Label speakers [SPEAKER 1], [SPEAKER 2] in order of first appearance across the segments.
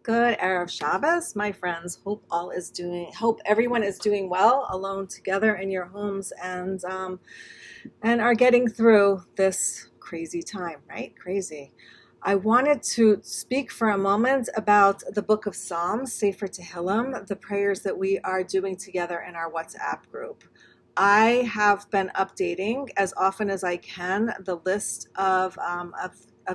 [SPEAKER 1] Good Erev Shabbos, my friends. Hope everyone is doing well, alone together in your homes, and are getting through this crazy time, right? Crazy. I wanted to speak for a moment about the book of Psalms, Sefer Tehillim, the prayers that we are doing together in our WhatsApp group. I have been updating as often as I can the list of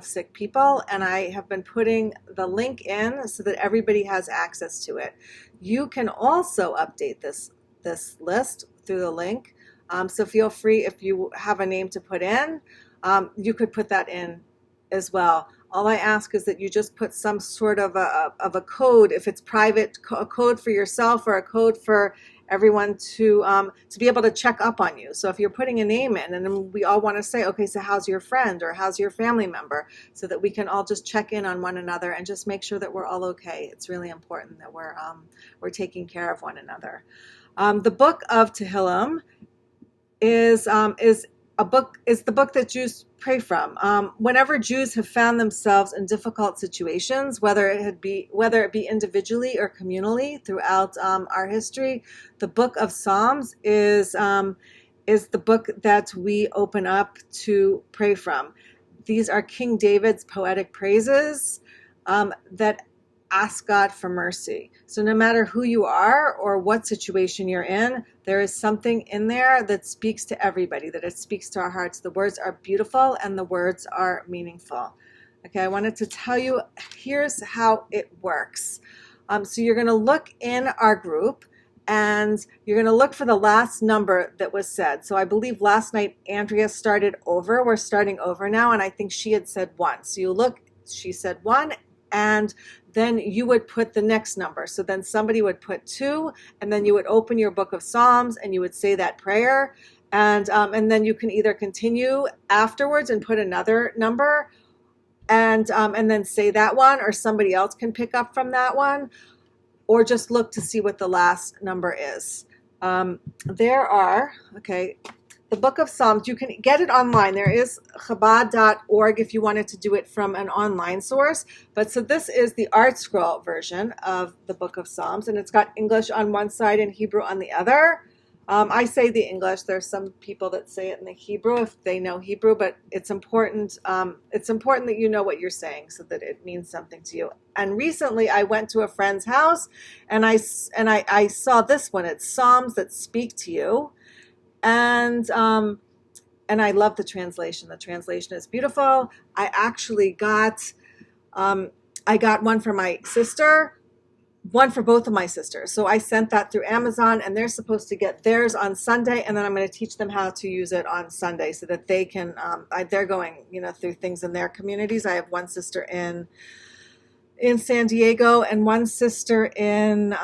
[SPEAKER 1] sick people, and I have been putting the link in so that everybody has access to it. You can also update this list through the link. So feel free, if you have a name to put in, you could put that in as well. All I ask is that you just put some sort of a code, if it's private, a code for yourself or a code for everyone to be able to check up on you. So if you're putting a name in, and then we all want to say, okay, so how's your friend or how's your family member, so that we can all just check in on one another and just make sure that we're all okay. It's really important that we're taking care of one another. The book of Tehillim is the book that Jews pray from. Whenever Jews have found themselves in difficult situations, whether it be individually or communally throughout our history, the book of Psalms is the book that we open up to pray from. These are King David's poetic praises that ask God for mercy. So no matter who you are or what situation you're in, there is something in there that speaks to everybody, that it speaks to our hearts. The words are beautiful and the words are meaningful. Okay, I wanted to tell you, here's how it works. So you're going to look in our group and you're going to look for the last number that was said. So I believe last night Andrea started over. We're starting over now, and I think she had said 1. So you look, she said 1, and then you would put the next number. So then somebody would put 2, and then you would open your book of Psalms and you would say that prayer. And then you can either continue afterwards and put another number and then say that one, or somebody else can pick up from that one, or just look to see what the last number is. The book of Psalms, you can get it online. There is Chabad.org if you wanted to do it from an online source. But so this is the Art Scroll version of the book of Psalms, and it's got English on one side and Hebrew on the other. I say the English. There's some people that say it in the Hebrew if they know Hebrew, but it's important. It's important that you know what you're saying so that it means something to you. And recently, I went to a friend's house, and I saw this one. It's Psalms that speak to you. And I love the translation. The translation is beautiful. I actually got one for my sister, one for both of my sisters. So I sent that through Amazon, and they're supposed to get theirs on Sunday, and then I'm going to teach them how to use it on Sunday so that they can. They're going, through things in their communities. I have one sister in San Diego and one sister in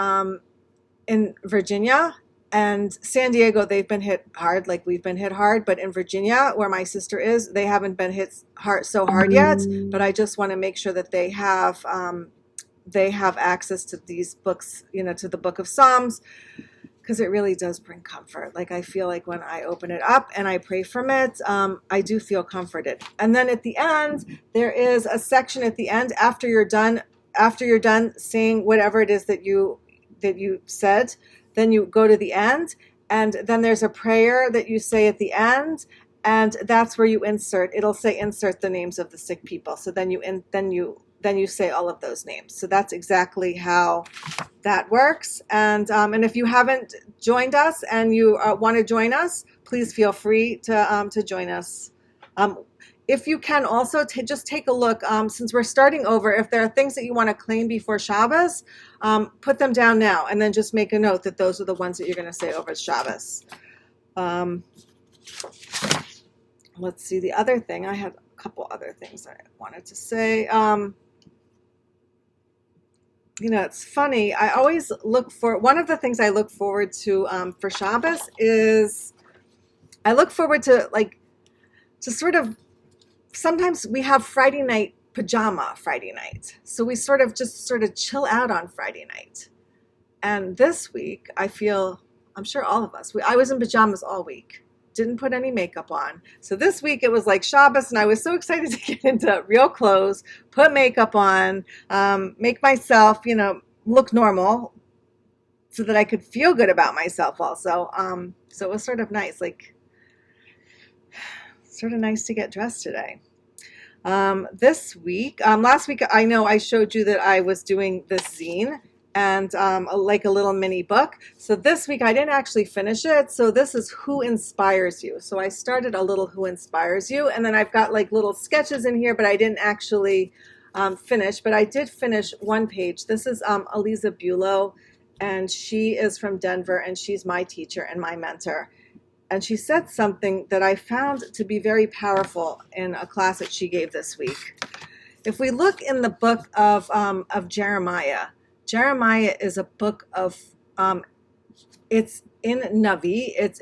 [SPEAKER 1] Virginia. And San Diego, they've been hit hard, like we've been hit hard. But in Virginia, where my sister is, they haven't been hit so hard yet. But I just want to make sure that they have access to these books, to the book of Psalms, because it really does bring comfort. Like I feel like when I open it up and I pray from it, I do feel comforted. And then at the end, there is a section at the end after you're done saying whatever it is that you said. Then you go to the end, and then there's a prayer that you say at the end, and that's where you insert. It'll say insert the names of the sick people. So then you say all of those names. So that's exactly how that works. And if you haven't joined us and you want to join us, please feel free to join us. If you can also just take a look, since we're starting over, if there are things that you want to claim before Shabbos, put them down now, and then just make a note that those are the ones that you're going to say over Shabbos. Let's see, the other thing, I had a couple other things I wanted to say. It's funny, I always one of the things I look forward to for Shabbos is, I look forward to sort of, sometimes we have Friday night pajama Friday night. So we sort of chill out on Friday night. And this week, I feel, I'm sure all of us, I was in pajamas all week. didn't put any makeup on. So this week it was like Shabbos, and I was so excited to get into real clothes, put makeup on, make myself, look normal so that I could feel good about myself also. So it was sort of nice, sort of nice to get dressed today. This week, last week, I know I showed you that I was doing this zine and like a little mini book. So this week I didn't actually finish it. So this is Who Inspires You. So I started a little Who Inspires You, and then I've got like little sketches in here, but I didn't actually finish. But I did finish one page. This is Aliza Bulow, and she is from Denver, and she's my teacher and my mentor. And she said something that I found to be very powerful in a class that she gave this week. If we look in the book of Jeremiah, Jeremiah is a book of it's in Navi, it's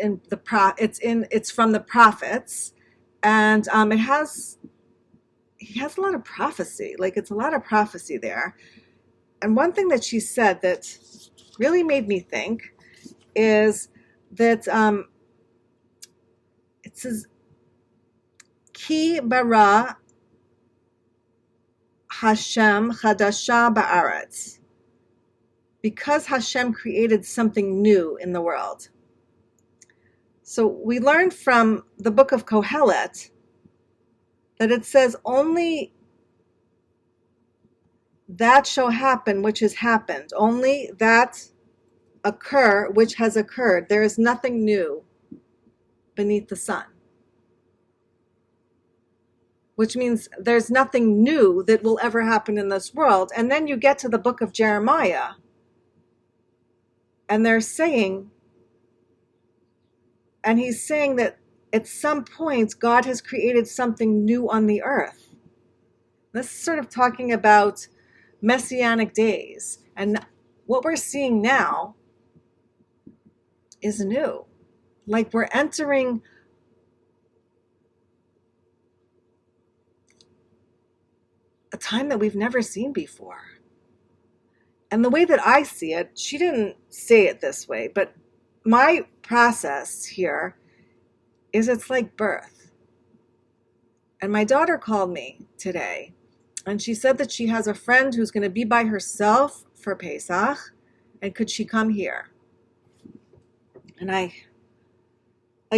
[SPEAKER 1] from the prophets, and he has a lot of prophecy. Like, it's a lot of prophecy there. And one thing that she said that really made me think is that it says, Ki bara Hashem chadasha ba'aretz. Because Hashem created something new in the world. So we learned from the book of Kohelet that it says only that shall happen which has happened. Only that occur which has occurred. There is nothing new beneath the sun. Which means there's nothing new that will ever happen in this world. And then you get to the book of Jeremiah, and they're saying, and he's saying that at some point God has created something new on the earth. This is sort of talking about messianic days. And what we're seeing now is new. Like, we're entering a time that we've never seen before. And the way that I see it, she didn't say it this way, but my process here is it's like birth. And my daughter called me today, and she said that she has a friend who's going to be by herself for Pesach, and could she come here? And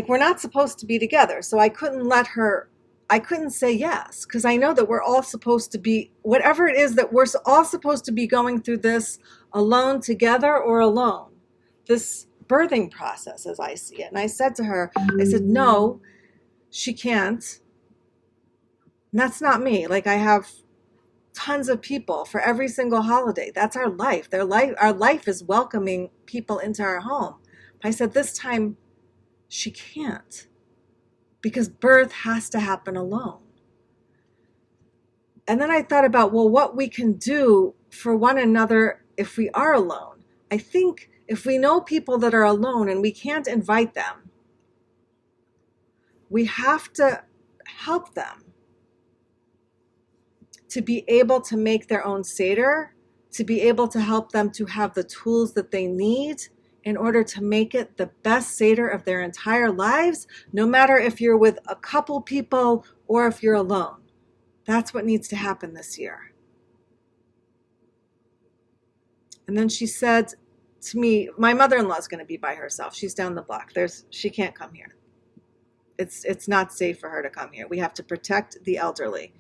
[SPEAKER 1] we're not supposed to be together, so I couldn't say yes, because I know that we're all supposed to be, whatever it is, that we're all supposed to be going through this alone, together, or alone. This birthing process, as I see it. And I said to her, I said, no, she can't. And that's not me. Like, I have tons of people for every single holiday. That's our life. Our life is welcoming people into our home. But I said, this time, she can't. Because birth has to happen alone. And then I thought about, well, what we can do for one another if we are alone. I think if we know people that are alone and we can't invite them, we have to help them to be able to make their own Seder, to be able to help them to have the tools that they need in order to make it the best Seder of their entire lives, no matter if you're with a couple people or if you're alone. That's what needs to happen this year. And then she said to me, my mother-in-law is going to be by herself. She's down the block. She can't come here. It's not safe for her to come here. We have to protect the elderly.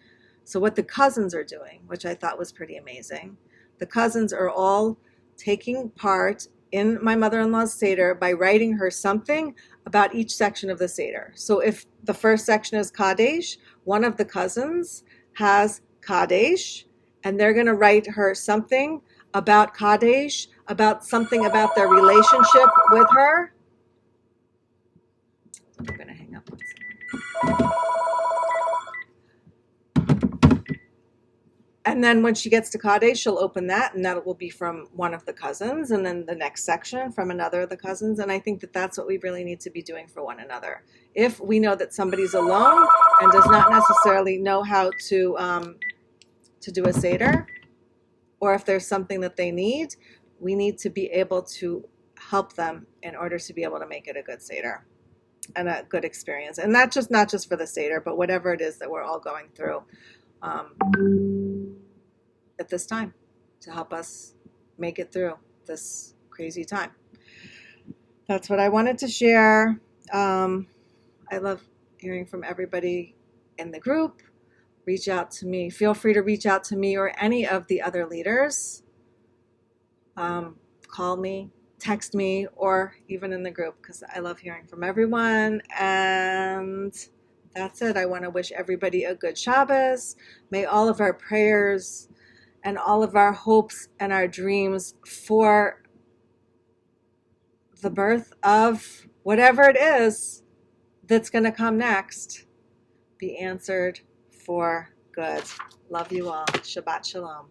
[SPEAKER 1] So what the cousins are doing, which I thought was pretty amazing, the cousins are all taking part in my mother-in-law's Seder by writing her something about each section of the Seder. So if the first section is Kadesh, one of the cousins has Kadesh, and they're going to write her something about Kadesh, about something about their relationship with her. I'm going to hang up on someone. And then when she gets to Kadesh, she'll open that, and that will be from one of the cousins, and then the next section from another of the cousins. And I think that that's what we really need to be doing for one another. If we know that somebody's alone and does not necessarily know how to do a Seder, or if there's something that they need, we need to be able to help them in order to be able to make it a good Seder. and a good experience. And not just for the Seder, but whatever it is that we're all going through at this time, to help us make it through this crazy time. That's what I wanted to share. I love hearing from everybody in the group. Reach out to me. Feel free to reach out to me or any of the other leaders. Call me, text me, or even in the group, because I love hearing from everyone. And that's it. I want to wish everybody a good Shabbos. May all of our prayers and all of our hopes and our dreams for the birth of whatever it is that's going to come next be answered for good. Love you all. Shabbat Shalom.